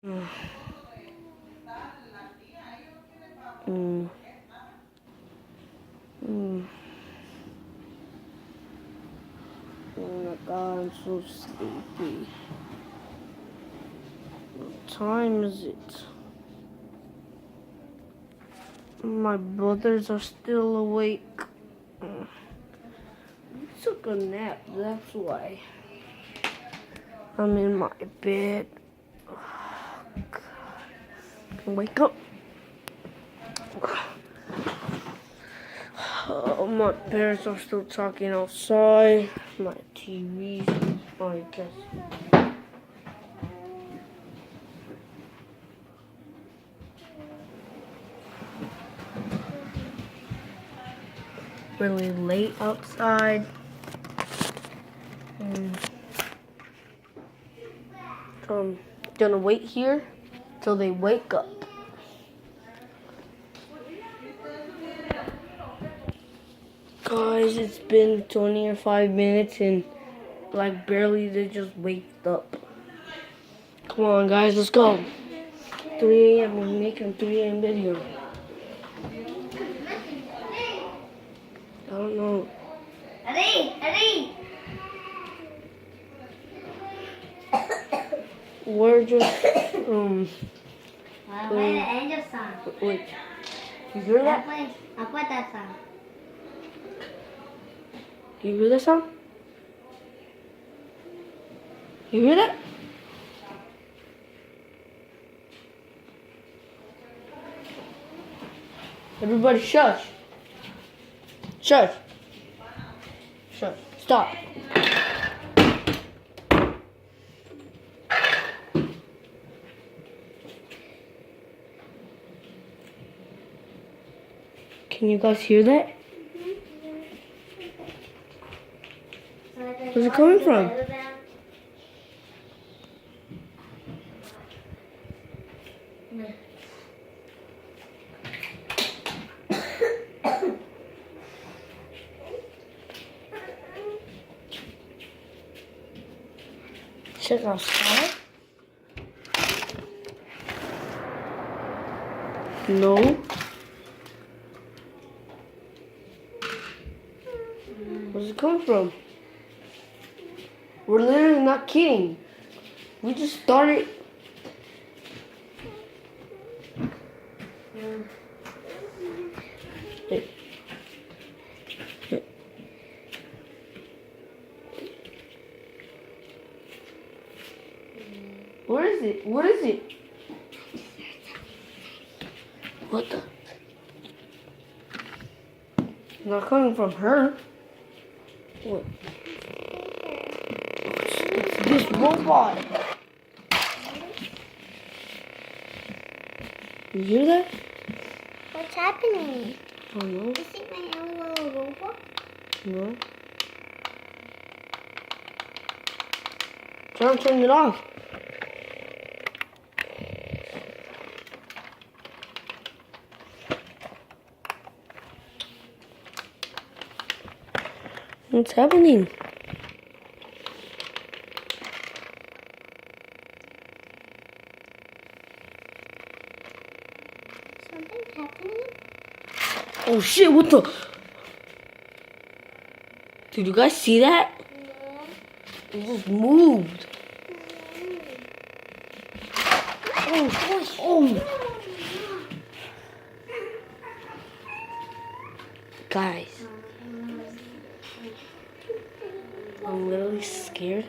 Mm. Oh my god, I'm so sleepy. What time is it? My brothers are still awake. We took a nap, that's why. I'm in my bed. Wake up. My parents are still talking outside. My TV's I guess. Really late outside. Gonna wait here till they wake up. Guys, it's been 20 or 5 minutes and like barely they just waked up. Come on guys, let's go. 3 a.m. We're making a 3 a.m. video. I don't know. Hurry! We're just I'll play the angel song. wait. You hear that? I'll play that song. You hear that sound? You hear that? Everybody shush. Shush. Shush. Stop. Can you guys hear that? Where's it coming from? Check outside. No. Where's it coming from? We're literally not kidding. We just started. Where is it? What is it? What the? It's not coming from her. What? It's this robot. You hear that? What's happening? I don't know. You see my own little robot? No. Try to turn it off. What's happening? Something's happening? Oh shit, what the? Did you guys see that? Yeah. It just moved. Oh. Guys, I'm literally scared.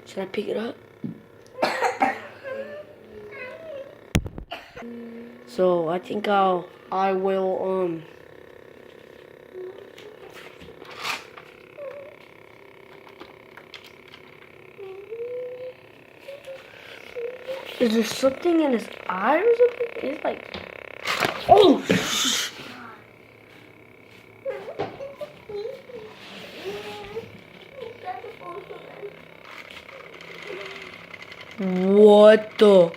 Should I pick it up? So I think I will Is there something in his eye or something? It's like, oh! What the?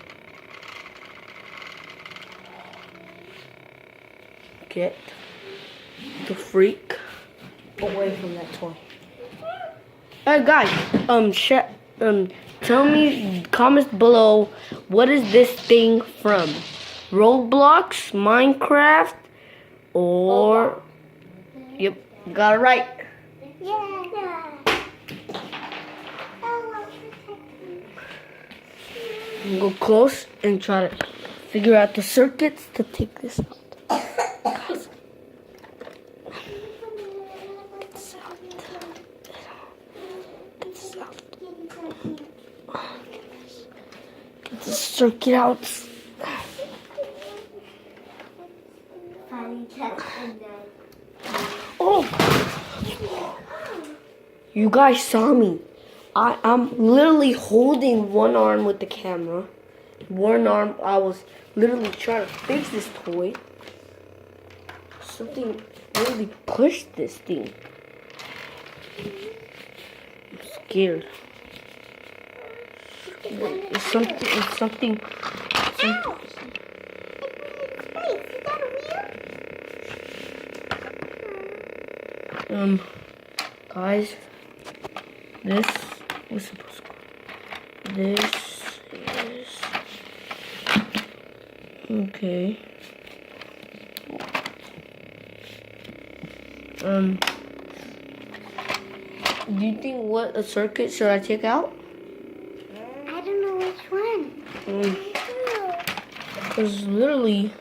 Get the freak away from that toy. Hey guys, tell me, comments below, what is this thing from? Roblox, Minecraft, or... Yep, got it right. Yeah. Go close and try to figure out the circuits to take this out. Guys. Get this out. Get this out. Get this circuit out. Oh! You guys saw me. I'm literally holding one arm with the camera. One arm, I was literally trying to fix this toy. Something really pushed this thing. I'm scared. It's something. Ow! Is that a wheel? Guys, this was supposed to go. This is okay. Do you think what a circuit should I take out? I don't know which one. Because literally,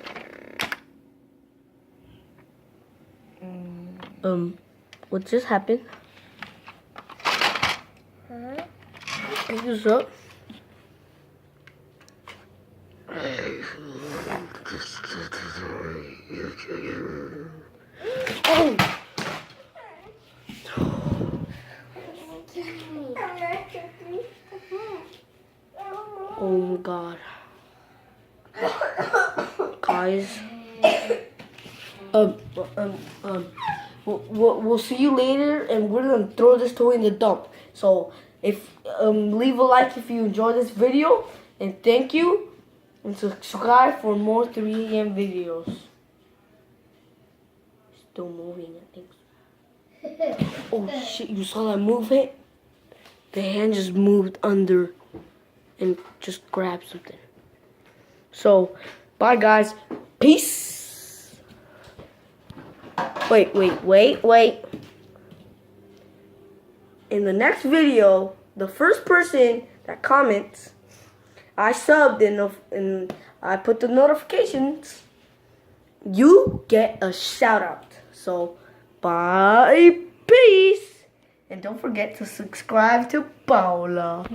what just happened? Pick this up. Oh! Oh my god. Guys. We'll see you later, and we're gonna throw this toy in the dump. So if leave a like if you enjoyed this video, and thank you, and subscribe for more 3 AM videos. Still moving, I think. Oh shit! You saw that movement? The hand just moved under and just grabbed something. So, bye guys. Peace. Wait. In the next video, the first person that comments, I subbed and I put the notifications, you get a shout out. So, bye. Peace. And don't forget to subscribe to Paula.